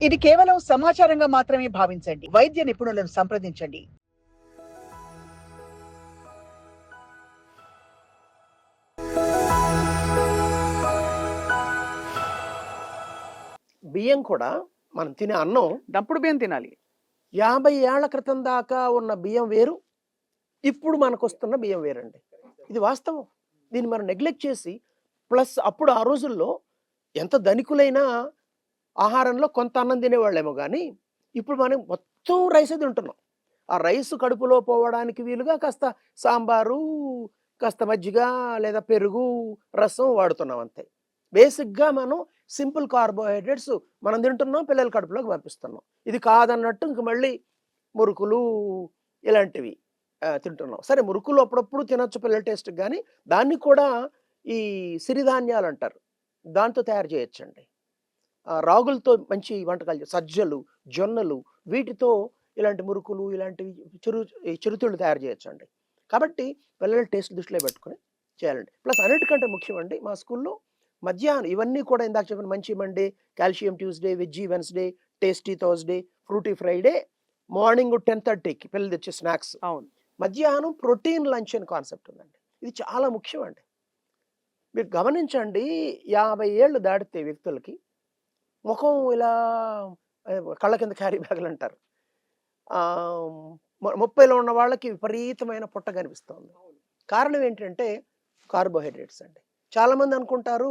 ఇది కేవలం సమాచారంగా మాత్రమే భావించండి. వైద్య నిపుణులను సంప్రదించండి. బియ్యం కూడా మనం తినే అన్నం దంపుడు బియ్యం తినాలి. 50 ఏళ్ల క్రితం దాకా ఉన్న బియ్యం వేరు. ఇప్పుడు మనకొస్తున్న బియ్యం వేరండి. ఇది వాస్తవం. దీన్ని మనం నెగ్లెక్ట్ చేసి ప్లస్ అప్పుడు ఆ రోజుల్లో ఎంత ధనికులైనా ఆహారంలో కొంత అన్నం తినేవాళ్ళేమో గానీ, ఇప్పుడు మనం మొత్తం రైసే తింటున్నాం. ఆ రైస్ కడుపులో పోవడానికి వీలుగా కాస్త సాంబారు, కాస్త మజ్జిగ లేదా పెరుగు, రసం వాడుతున్నాం అంతే. బేసిక్‌గా మనం సింపుల్ కార్బోహైడ్రేట్స్ మనం తింటున్నాం, పిల్లల కడుపులోకి పంపిస్తున్నాం. ఇది కాదన్నట్టు ఇంక మళ్ళీ మురుకులు ఇలాంటివి తింటున్నాం. సరే మురుకులు అప్పుడప్పుడు తినొచ్చు పిల్లల టేస్ట్‌కి గానీ, దాన్ని కూడా ఈ సిరిధాన్యాలంటారు. దాంతో తయారు చేయొచ్చండి. రాగులతో మంచి వంటకాలు సజ్జలు, జొన్నలు వీటితో ఇలాంటి మురుకులు, ఇలాంటివి ఈ చిరుతిళ్ళు తయారు చేయొచ్చండి. కాబట్టి పిల్లల టేస్ట్ దృష్టిలో పెట్టుకొని చేయాలండి. ప్లస్ అన్నిటికంటే ముఖ్యమండి మా స్కూల్‌లో మధ్యాహ్నం ఇవన్నీ కూడా ఇందాక చెప్పిన మంచి Monday, calcium Tuesday, veggie Wednesday, tasty Thursday, fruity Friday, morning 10:30కి పిల్లలు తెచ్చే స్నాక్స్. అవును. మధ్యాహ్నం ప్రోటీన్ లంచ్ అని కాన్సెప్ట్ ఉందండి. ఇది చాలా ముఖ్యమండి. మీరు గమనించండి 50 ఏళ్ళు దాటితే వ్యక్తులకి ముఖం ఇలా కళ్ళ కింద క్యారీ బ్యాగులంటారు. ఆహ్, 30లో ఉన్న వాళ్ళకి విపరీతమైన పొట్ట కనిపిస్తోంది. కారణం ఏంటంటే కార్బోహైడ్రేట్స్ అండి. చాలామంది అనుకుంటారు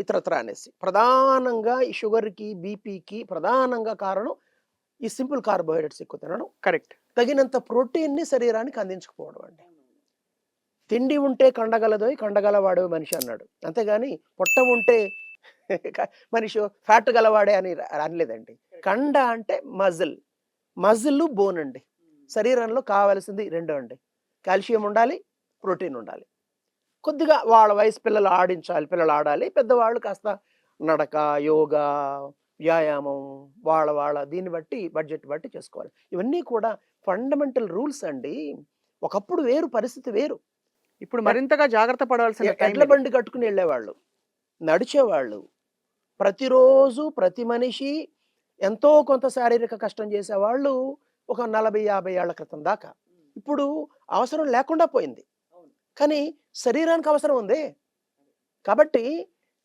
ఇతరత్రా అనేసి. ప్రధానంగా ఈ షుగర్‌కి, బీపీకి ప్రధానంగా కారణం ఈ సింపుల్ కార్బోహైడ్రేట్స్ ఎక్కువ తినడం. కరెక్ట్. తగినంత ప్రోటీన్‌ని శరీరానికి అందించకపోవడం అండి. తిండి ఉంటే కండగలదోయ్ కండగలవాడు మనిషి అన్నాడు. అంతేగాని పొట్ట ఉంటే మనిషి ఫ్యాట్ గలవాడే అని అనలేదండి. కండ అంటే మజిల్. మజిల్, బోన్ అండి. శరీరంలో కావాల్సింది 2 అండి. కాల్షియం ఉండాలి, ప్రోటీన్ ఉండాలి. కొద్దిగా వాళ్ళ వయసు పిల్లలు ఆడించాలి. పిల్లలు ఆడాలి. పెద్దవాళ్ళు కాస్త నడక, యోగా, వ్యాయామం వాళ్ళ దీన్ని బట్టి బడ్జెట్ బట్టి చేసుకోవాలి. ఇవన్నీ కూడా ఫండమెంటల్ రూల్స్ అండి. ఒకప్పుడు వేరు పరిస్థితి వేరు. ఇప్పుడు మరింతగా జాగ్రత్త పడాల్సిన టైం ఎడ్ల ఇది. బండి కట్టుకుని వెళ్ళేవాళ్ళు. నడిచేవాళ్ళు. ప్రతిరోజు ప్రతి మనిషి ఎంతో కొంత శారీరక కష్టం చేసేవాళ్ళు ఒక 40, 50 ఏళ్ల క్రితం దాకా. ఇప్పుడు అవసరం లేకుండా పోయింది. కానీ శరీరానికి అవసరం ఉంది. కాబట్టి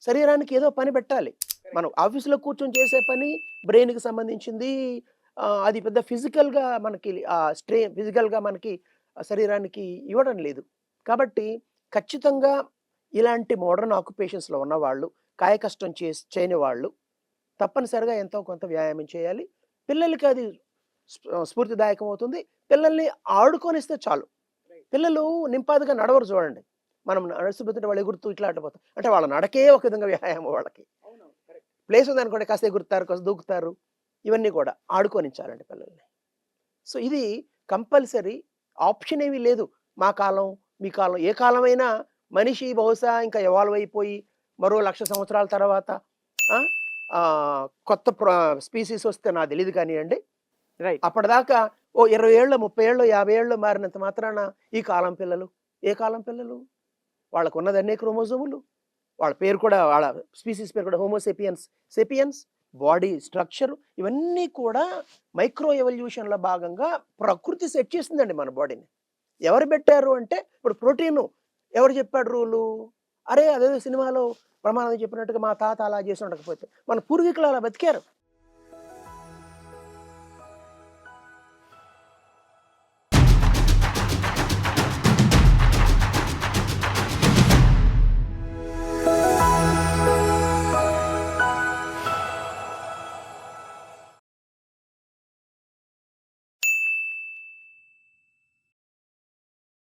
శరీరానికి ఏదో పని పెట్టాలి. మనం ఆఫీస్‌లో కూర్చొని చేసే పని బ్రెయిన్‌కి సంబంధించింది. అది పెద్ద ఫిజికల్‌గా మనకి ఫిజికల్‌గా మనకి శరీరానికి ఇవ్వడం లేదు. కాబట్టి ఖచ్చితంగా ఇలాంటి మోడర్న్ ఆక్యుపేషన్స్‌లో ఉన్నవాళ్ళు, కాయకష్టం చేయని వాళ్ళు తప్పనిసరిగా ఎంతో కొంత వ్యాయామం చేయాలి. పిల్లలకి అది స్ఫూర్తిదాయకం అవుతుంది. పిల్లల్ని ఆడుకోనిస్తే చాలు. పిల్లలు నింపాదిగా నడవరు చూడండి. మనం నడుస్తుపోతుంటే వాళ్ళు ఎగురుతూ ఇట్లా అటుపోతారు. అంటే వాళ్ళ నడకే ఒక విధంగా వ్యాయామం వాళ్ళకి. ప్లేస్ ఉందనుకోండి కాస్త ఎగురుతారు, కాస్త దూకుతారు. ఇవన్నీ కూడా ఆడుకోనించాలండి పిల్లల్ని. సో ఇది కంపల్సరీ ఆప్షన్ ఏమీ లేదు. మా కాలం, మీ కాలం ఏ కాలమైనా మనిషి బహుశా ఇంకా ఎవాల్వ్ అయిపోయి మరో 1,00,000 సంవత్సరాల తర్వాత ఆ! కొత్త స్పీసీస్ వస్తే నాకు తెలీదు కానియండి. రైట్. అప్పటిదాకా ఓ 20 ఏళ్ళో, 30 ఏళ్ళో, 50 ఏళ్ళో మారినంత మాత్రాన ఈ కాలం పిల్లలు, ఏ కాలం పిల్లలు? వాళ్ళకున్నది అన్ని క్రోమోజోములు. వాళ్ళ పేరు కూడా వాళ్ళ స్పీసీస్ పేరు కూడా homo sapiens. Sapiens body structure ఇవన్నీ కూడా మైక్రో ఎవల్యూషన్‌లో భాగంగా ప్రకృతి సెట్ చేసిందండి మన బాడీని. ఎవరు పెట్టారు అంటే ఇప్పుడు ప్రోటీను ఎవరు చెప్పాడు రూలు? అరే! అదేదో సినిమాలో బ్రహ్మానందం చెప్పినట్టుగా మా తాత అలా చేసి ఉండకపోతే మన పూర్వీకులు అలా బతికారు.